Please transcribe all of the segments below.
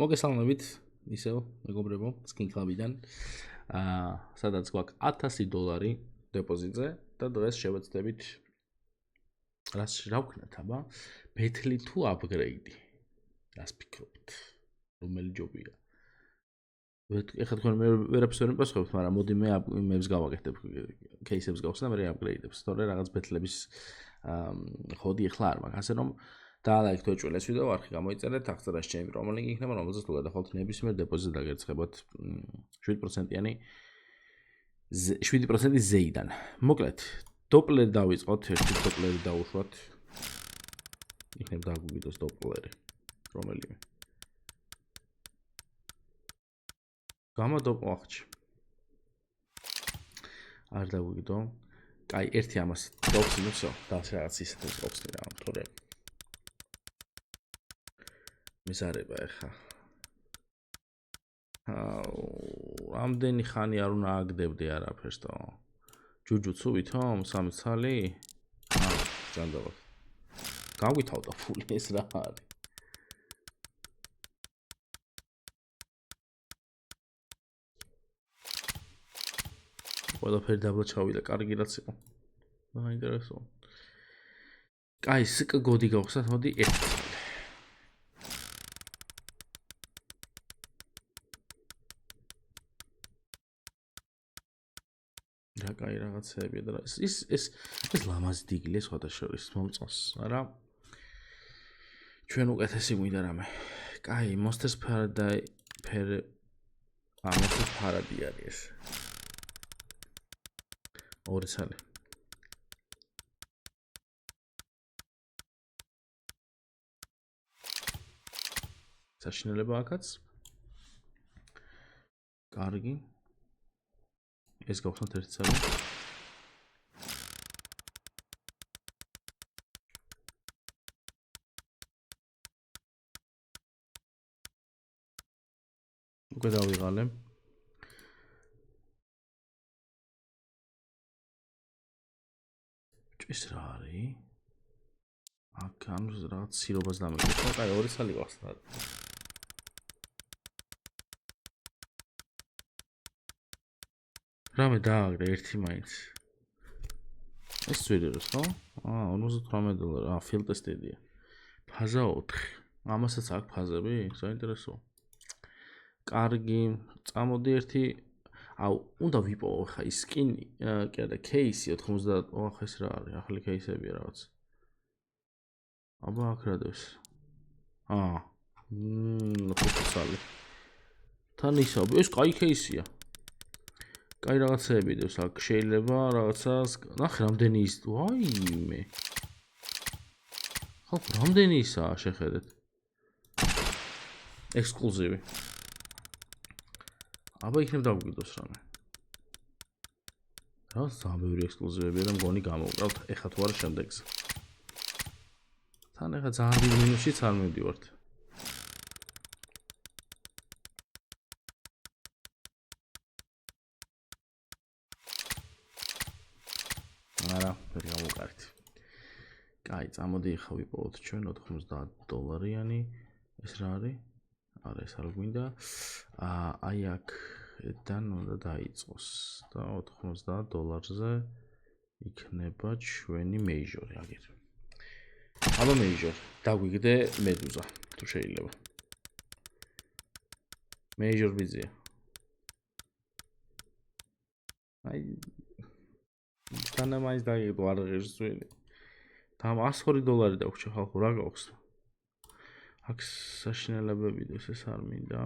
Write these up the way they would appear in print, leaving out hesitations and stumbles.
მოგესალმებით ისევ მეგობრებო Skin Club-იდან. სადაც გვაქვს $1000 დეპოზიტზე და დღეს შევეცდებით რას ვქნათ, აბა? ბეთლი თუ upgrade-ი? რას ფიქრობთ? რომელი ჯობია? ეხლა თქვენ ვერაფერს ვერ მიპასუხებთ, მაგრამ მოდი მეებს გავაკეთებ кейსებს გავხსნა და მე upgrade-ებს. თორე რაღაც ბეთლების ხოდი ახლა არ მაქვს, ასე რომ დაალაიქ თუ ეჭველი ეს ვიდეო არხი გამოიწერეთ, აღწერაში ჩემი პრომოლინკი იქნება, რომელზეც თუ გადახვალთ ნებისმიერ დეპოზიტს დაგერცხებათ 7%-იანი 7% ზეიდან. მოკლედ, დოპლერი დავიწყოთ, ერთი დოპლერი დავუშვათ. იქნება დაგვიგიდოს დოპლერი, რომელიმე. გამოდოპო ახჩი. არ დაგვიგიდო. კაი, ერთი ამას დოფსინო, всё, და რაღაც ისეთ ოპსი რა, თორე მისარება ახლა. ამდენი ხანი არ უნდა აგდებდი არაფერს თო. ჯუჯუცუ ვითომ 3 ცალი? ჯანდაბად. გავვითავდა ფული ეს რა არის? ყველაფერი დაბლა ჩავიდა, კარგი რაც იყო. მაინტერესო. კაი, სკ გოდი გავხსნათ, მოდი 1 ცალი. რა კაი რაღაცეებია და ეს ლამაზი დგილი სხვადასხვა მომწონს, არა? ჩვენ უკეთესი გვინდა რამე. კაი, Monsters Paradise Monsters Paradise არის ეს. 2 ცალი. საშინელება აქაც. კარგი. ეს გავხსნათ 1 ცალი. უკვე დავიღალე. ეს რა არის? აქ ანუ რაღაც სირობას დამეკითხა. კაი, 2 ცალი გავხსნათ. რამე დააგრე ერთი მაინც. ეს ვიდეოს ხო? $58. ფილ ტესტედია. ფაზა 4. ამასაც აქვს ფაზები? საინტერესო. კარგი, წამოდი ერთი. უნდა ვიპოვო ხა ის სკინი, კი არა, кейსი 90. ახ ეს რა არის? ახალი кейსებია რაღაც. აბა აქ რა დევს? 5 ცალი. თან ისა, ეს კაი кейსია. კაი რაღაცეები დევს აქ, შეიძლება რაღაცას, ნახე რამდენი ის, ვაიმე. ხო, რამდენი ისაა, შეხედეთ. ექსკლუზივი. აბა იქნებ დაგვიგდოს რამე. რა ზამბევრი ექსკლუზივებია და მგონი გამოვკრავთ, ეხა თუ არა შემდეგზე. თან ეხა ძალიან დიდ მინუსშიც არ მივდივართ. არა, ვერ გამოვკარით. კაი, წამოდი ხა ვიპოვოთ ჩვენ $90-იანი. ეს რა არის? არა, ეს არ გვინდა. აი აქედან უნდა დაიწყოს და $90-ზე იქნება ჩვენი მეიჟორი აგერ. აბა მეიჟორ, დაგვიგდე მედუზა, თუ შეიძლება. მეიჟორ ბიზია. აი თანა მაინც დაიგდო არ ღირს ძველი. და $102 დაგვრჩა ხალხო, რა გავხსნა? აქ საშინელებები და ეს არ მინდა.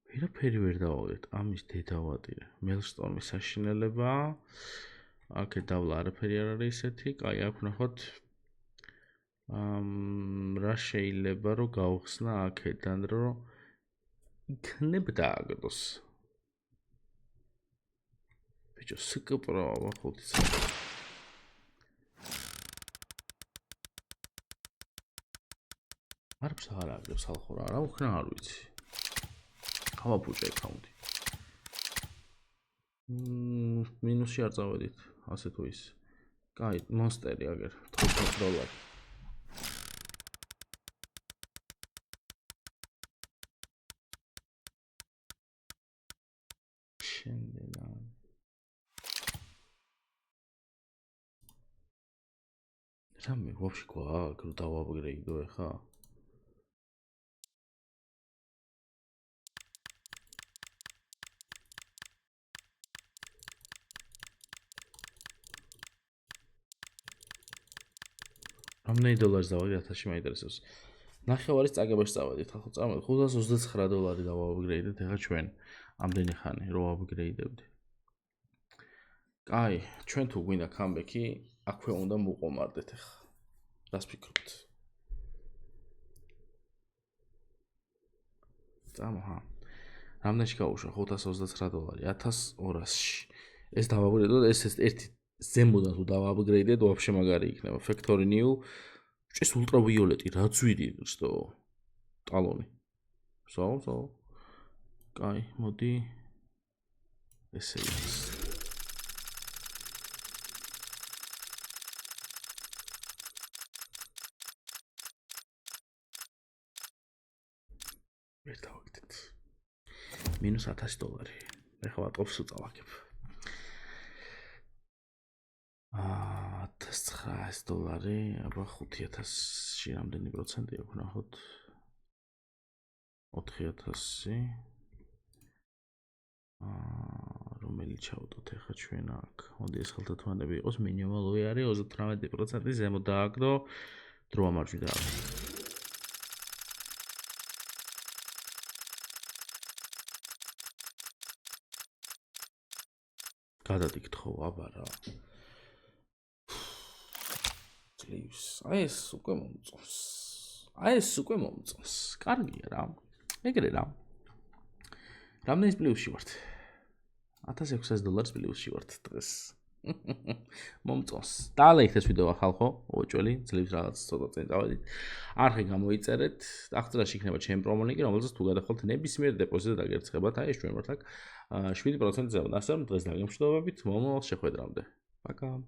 ვერაფერი ვერ დავავდეთ, ამის დედავატირე. Maelstrom-ის საშინელება. აქეთ დავლა არაფერი არ არის ისეთი. კაი, აქ ვნახოთ. რა შეიძლება რომ გავხსნა აქედან, რომ იქნებ დააგდოს. ბიჭო, სკპრო, 5 ცალი. არც არ აგებს ხალხო რა ვქნა არ ვიცი. გავაფუჭე აკაუნტი. მინუსი არ წავედით, ასე თუ ის. კაი, მონსტერი აგერ $15. შენდან რამე ვაფშე გვაქვს რომ დავაპგრეიდო ეხა რამდენი დოლარი დავაგრე 1000-ში მაინტერესებს. ნახევარის წაგებაში წავედით, ახლა წავედით 529 დოლარი დავაპგრეიდეთ ეხლა ჩვენ ამდენი ხანი რო აპგრეიდებდი. კაი, ჩვენ თუ გვინდა კამბექი, აქვე უნდა მოვყომარდეთ ეხლა. რას ფიქრობთ? წამოჰა. რამდენში გავუშვა 529 დოლარი 1200-ში. ეს დავაპგრეიდოთ, ეს ერთი ზემოდან თუ დავაპგრეიდეთ, ვაფშე მაგარი იქნება. Factory New ჭის ультრავიოლეტი, რა ძვირი ხსტო. ტალონი. სო. კაი, მოდი. ესე არის. ვერ დავაგდეთ. მინუს 1000 დოლარი. ეხლა ვატყობს უწავაკებ. 1900 დოლარი, აბა 5000-ში რამდენი პროცენტი აქვს ნახოთ. 4000. რომელიც ჩავუტოთ ეხლა ჩვენ აქ. მოდი ეს ხელთათმანები იყოს მინიმალური არის 38% ზემო დააგდო დრო ამარჯვიდა. გადადიქთ ხო, აბა რა. აი ეს უკვე მომწონს. კარგია რა. ეგრე რა. რამდენის პლუსში ვართ? 1600 დოლარის პლუსში ვართ დღეს. მომწონს. დაალექთ ეს ვიდეო ახალ ხო? ოჭველი, ძლივს რაღაც ცოტა წინ წავედით. არხი გამოიწერეთ. აღწერაში იქნება ჩემი პრომო ლინკი, რომელზეც თუ გადახვალთ ნებისმიერ დეპოზიტზე დაგერცხებათ. აი ეს ჩვენ ვართ აქ 7% ზემოთ. ასე რომ დღეს დაგემშვიდობებით მომავალ შეხვედრამდე. Пока.